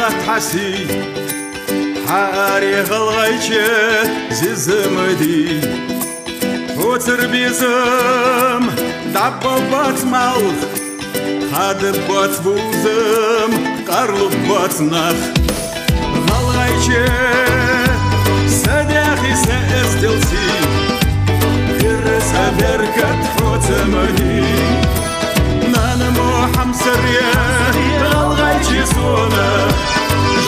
حسي حاري غلغيشة زمدي وتربيزم دببات مالخ خادبات بوزم قرلبات نخ غلغيشة صداخي سأستلسي غرسة بركة حوتمدي نانمو حمسرية غلغيشي صونة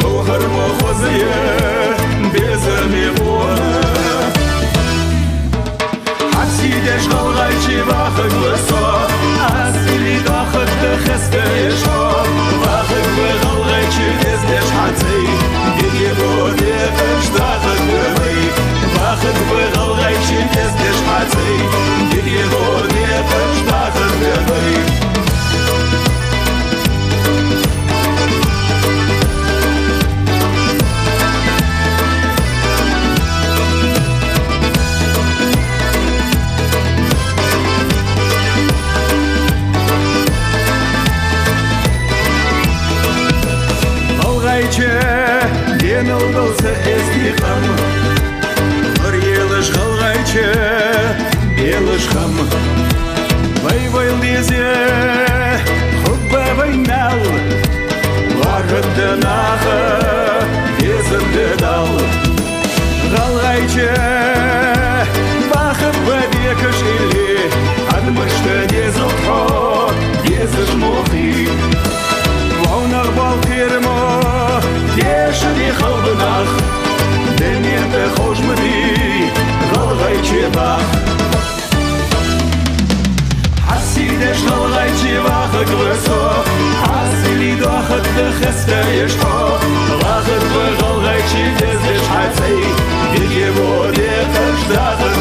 جوهر مخزية بزمي بونا حسيدش غلغيشي باخد وصا أسلي داخد بخسته يشا باخد بغلغيشي دزدش حتي ديكي بودي فش داخد بغي باخد بغلغيشي دزدش حتي ديكي بودي فش داخد بغي Ден алдался эстихам Варьелыш халгайче Белыш хам Вай-вай лизе Хубба вайнал Варгадды нахы Езырды дал Халгайче Бахып бадекыш или Адмышты дезылхо Дезыш мухи Ваунах балкирмо Дешни халбынах Денеті хожмыди Ғалғайчы бақ Хасидеш ғалғайчы бақы гвесо Хасили дохытты хесте ешко Лағыт вы ғалғайчы дездеш хайцей Дилге боде қыштағыр